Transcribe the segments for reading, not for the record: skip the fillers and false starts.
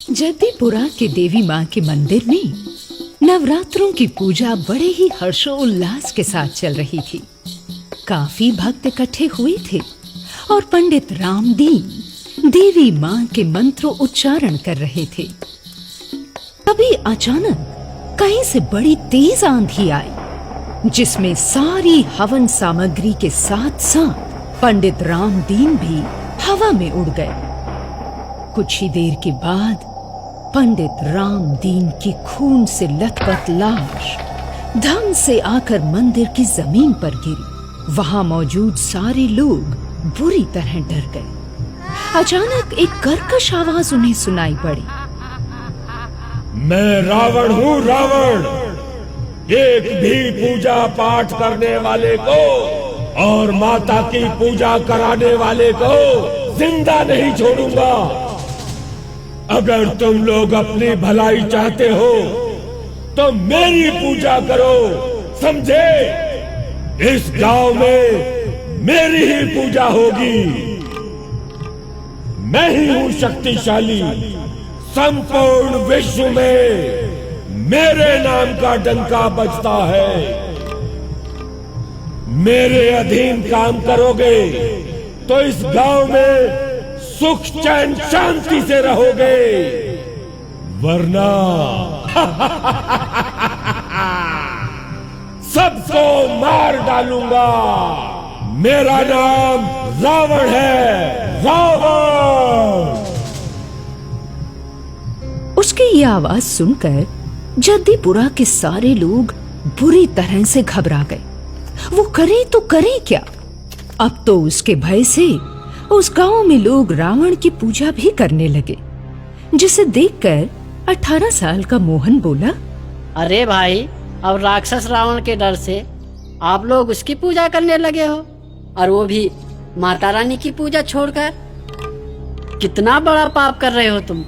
जद्दीपुरा के देवी माँ के मंदिर में नवरात्रों की पूजा बड़े ही हर्षोल्लास के साथ चल रही थी। काफी भक्त इकट्ठे हुए थे और पंडित रामदीन देवी माँ के मंत्रों उच्चारण कर रहे थे। तभी अचानक कहीं से बड़ी तेज आंधी आई, जिसमें सारी हवन सामग्री के साथ साथ पंडित रामदीन भी हवा में उड़ गए। कुछ ही देर के बाद पंडित रामदीन की खून से लथपथ लाश धम से आकर मंदिर की जमीन पर गिरी। वहां मौजूद सारे लोग बुरी तरह डर गए। अचानक एक कर्कश आवाज उन्हें सुनाई पड़ी। मैं रावण हूँ, रावण। एक भी पूजा पाठ करने वाले को और माता की पूजा कराने वाले को जिंदा नहीं छोड़ूंगा। अगर तुम लोग अपनी भलाई चाहते हो तो मेरी पूजा करो, समझे? इस गांव में मेरी ही पूजा होगी। मैं ही हूं शक्तिशाली। संपूर्ण विश्व में मेरे नाम का डंका बजता है। मेरे अधीन काम करोगे तो इस गांव में सुख चैन शांति से रहोगे, वरना सबको मार डालूंगा। मेरा नाम रावण है, रावण। उसकी ये आवाज सुनकर जद्दीपुरा के सारे लोग बुरी तरह से घबरा गए। वो करे तो करे क्या? अब तो उसके भय से उस गांव में लोग रावण की पूजा भी करने लगे, जिसे देखकर 18 साल का मोहन बोला, अरे भाई, अब राक्षस रावण के डर से आप लोग उसकी पूजा करने लगे हो, और वो भी माता रानी की पूजा छोड़कर। कितना बड़ा पाप कर रहे हो तुम।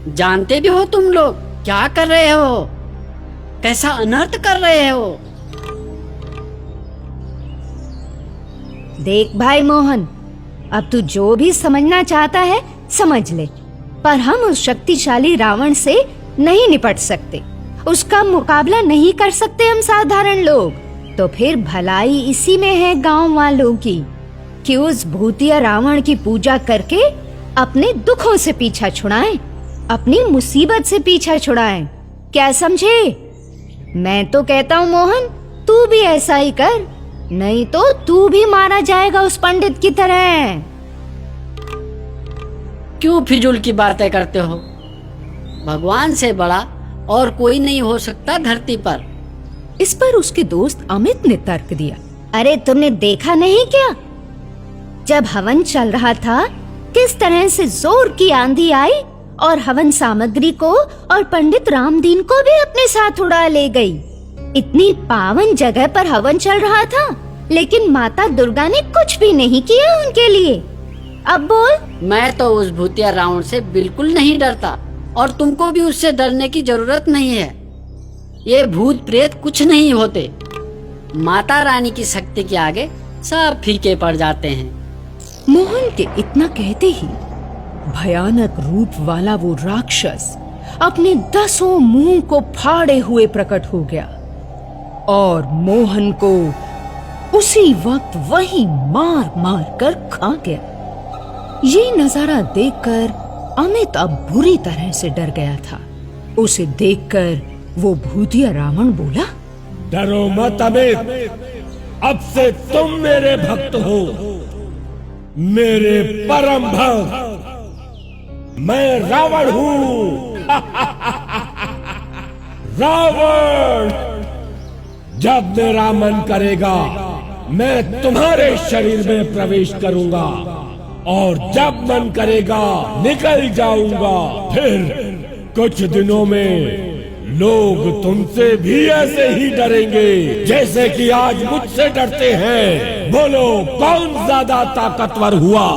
जानते भी हो तुम लोग क्या कर रहे हो, कैसा अनर्थ कर रहे हो। देख भाई मोहन, अब तू जो भी समझना चाहता है समझ ले, पर हम उस शक्तिशाली रावण से नहीं निपट सकते। उसका मुकाबला नहीं कर सकते हम साधारण लोग। तो फिर भलाई इसी में है गांव वालों की कि उस भूतिया रावण की पूजा करके अपने दुखों से पीछा छुड़ाएं, अपनी मुसीबत से पीछा छुड़ाएं। क्या समझे? मैं तो कहता हूँ मोहन, तू भी ऐसा ही कर, नहीं तो तू भी मारा जाएगा उस पंडित की तरह। क्यों फिजूल की बातें करते हो? भगवान से बड़ा और कोई नहीं हो सकता धरती पर। इस पर उसके दोस्त अमित ने तर्क दिया। अरे तुमने देखा नहीं क्या, जब हवन चल रहा था किस तरह से जोर की आंधी आई और हवन सामग्री को और पंडित रामदीन को भी अपने साथ उड़ा ले गई। इतनी पावन जगह पर हवन चल रहा था, लेकिन माता दुर्गा ने कुछ भी नहीं किया उनके लिए। अब बोल। मैं तो उस भूतिया रावण से बिल्कुल नहीं डरता, और तुमको भी उससे डरने की जरूरत नहीं है। ये भूत प्रेत कुछ नहीं होते। माता रानी की शक्ति के आगे सब फीके पड़ जाते हैं। मोहन के इतना कहते ही भयानक रूप वाला वो राक्षस अपने 10 मुंह को फाड़े हुए प्रकट हो गया और मोहन को उसी वक्त वही मार मार कर खा गया। ये नजारा देखकर अमित अब बुरी तरह से डर गया था। उसे देखकर वो भूतिया रावण बोला, डरो मत अमित, अब से तुम मेरे भक्त हो, मेरे परम भक्त। मैं रावण हूँ। रावण, जब मेरा मन करेगा मैं तुम्हारे शरीर में प्रवेश करूंगा और जब मन करेगा निकल जाऊंगा। फिर कुछ दिनों में लोग तुमसे भी ऐसे ही डरेंगे जैसे कि आज मुझसे डरते हैं। बोलो, कौन ज्यादा ताकतवर हुआ,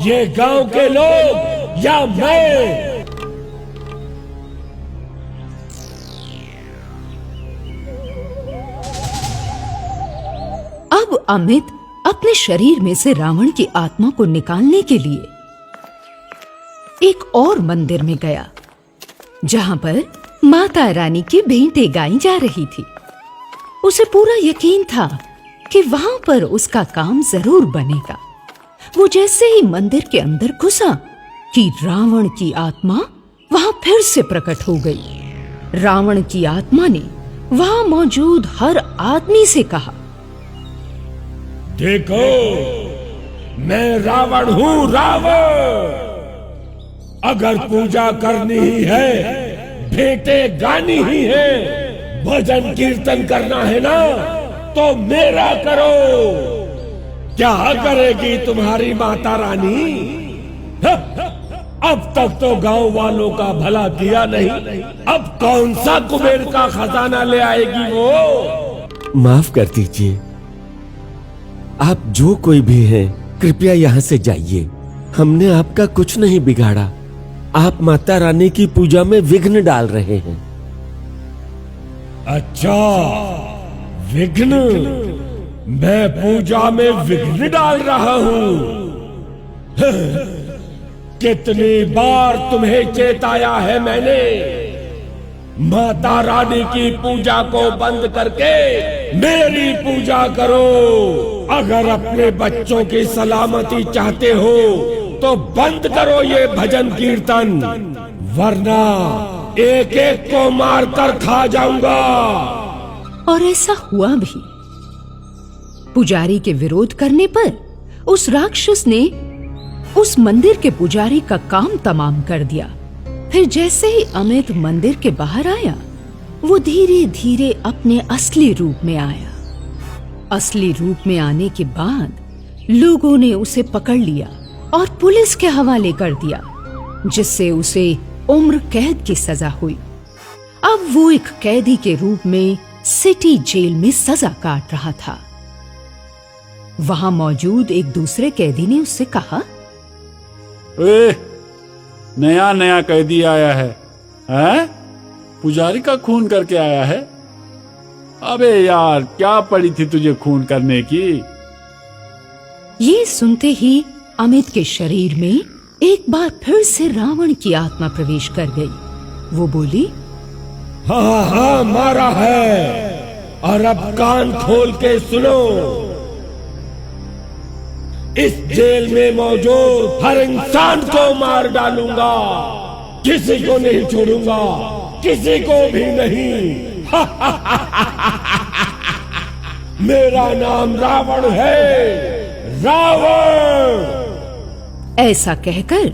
ये गांव के लोग या मैं? अब अमित अपने शरीर में से रावण की आत्मा को निकालने के लिए एक और मंदिर में गया जहां पर माता रानी की भेंटें गाई जा रही थी। उसे पूरा यकीन था कि वहां पर उसका काम जरूर बनेगा। वो जैसे ही मंदिर के अंदर घुसा कि रावण की आत्मा वहां फिर से प्रकट हो गई। रावण की आत्मा ने वहां मौजूद हर आदमी से कहा, देखो, मैं रावण हूँ, रावण। अगर पूजा करनी ही है, भेंटें गानी ही है, भजन कीर्तन करना है ना, तो मेरा करो। क्या करेगी तुम्हारी माता रानी? अब तक तो गांव वालों का भला किया नहीं, अब कौन सा कुबेर का खजाना ले आएगी वो? माफ कर दीजिए, आप जो कोई भी हैं, कृपया यहाँ से जाइए। हमने आपका कुछ नहीं बिगाड़ा। आप माता रानी की पूजा में विघ्न डाल रहे हैं। अच्छा, विघ्न? मैं पूजा में विघ्न डाल रहा हूँ? कितनी बार तुम्हें चेताया है मैंने, माता रानी की पूजा को बंद करके मेरी पूजा करो। अगर अपने बच्चों की सलामती चाहते हो तो बंद करो ये भजन कीर्तन, वरना एक एक को मारकर खा जाऊंगा। और ऐसा हुआ भी। पुजारी के विरोध करने पर उस राक्षस ने उस मंदिर के पुजारी का काम तमाम कर दिया। फिर जैसे ही अमित मंदिर के बाहर आया, वो धीरे धीरे अपने असली रूप में आया। असली रूप में आने के बाद लोगों ने उसे पकड़ लिया और पुलिस के हवाले कर दिया, जिससे उसे उम्र कैद की सजा हुई। अब वो एक कैदी के रूप में सिटी जेल में सजा काट रहा था। वहां मौजूद एक दूसरे कैदी ने उससे कहा, नया नया कैदी आया है, हैं? पुजारी का खून करके आया है? अबे यार, क्या पड़ी थी तुझे खून करने की? ये सुनते ही अमित के शरीर में एक बार फिर से रावण की आत्मा प्रवेश कर गई। वो बोली, हाँ हाँ, मारा है, और अब कान खोल के सुनो। इस जेल में मौजूद हर इंसान को मार डालूंगा, किसी को नहीं छोड़ूंगा, किसी को भी नहीं। मेरा नाम रावण है, रावण। ऐसा कहकर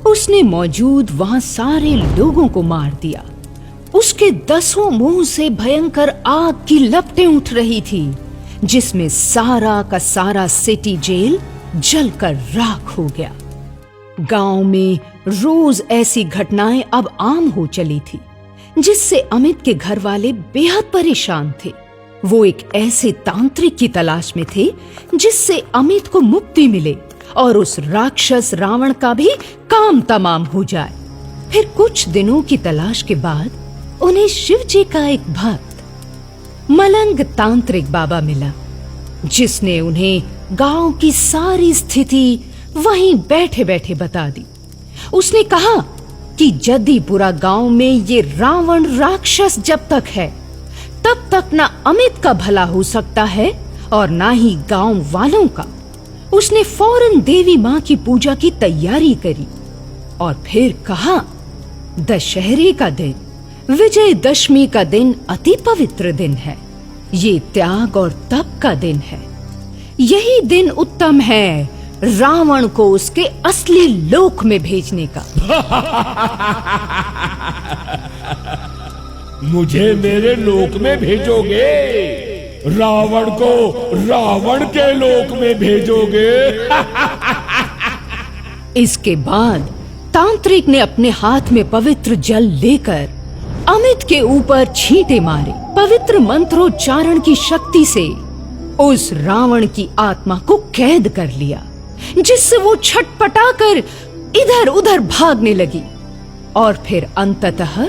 उसने मौजूद वहां सारे लोगों को मार दिया। उसके 10 मुंह से भयंकर आग की लपटें उठ रही थी, जिसमें सारा का सारा सिटी जेल जलकर राख हो गया। गांव में रोज ऐसी घटनाएं अब आम हो चली थी, जिससे अमित के घर वाले बेहद परेशान थे। वो एक ऐसे तांत्रिक की तलाश में थे जिससे अमित को मुक्ति मिले और उस राक्षस रावण का भी काम तमाम हो जाए। फिर कुछ दिनों की तलाश के बाद उन्हें शिव जी का एक भक्त मलंग तांत्रिक बाबा मिला, जिसने उन्हें गांव की सारी स्थिति वहीं बैठे बैठे बता दी। उसने कहा कि जदीपुरा गांव में ये रावण राक्षस जब तक है, तब तक ना अमित का भला हो सकता है और ना ही गांव वालों का। उसने फौरन देवी मां की पूजा की तैयारी करी और फिर कहा, दशहरे का दिन, विजयदशमी का दिन अति पवित्र दिन है। ये त्याग और तप का दिन है। यही दिन उत्तम है रावण को उसके असली लोक में भेजने का। मुझे मेरे लोक में भेजोगे? रावण को रावण के लोक में भेजोगे? इसके बाद तांत्रिक ने अपने हाथ में पवित्र जल लेकर अमित के ऊपर छींटे मारे। पवित्र मंत्रोच्चारण की शक्ति से उस रावण की आत्मा को कैद कर लिया, जिससे वो छटपटाकर इधर उधर भागने लगी और फिर अंततः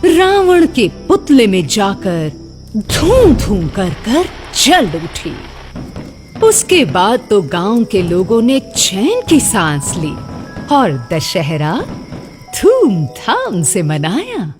रावण के पुतले में जाकर धूम धूम कर जल उठी। उसके बाद तो गांव के लोगों ने चैन की सांस ली और दशहरा धूमधाम से मनाया।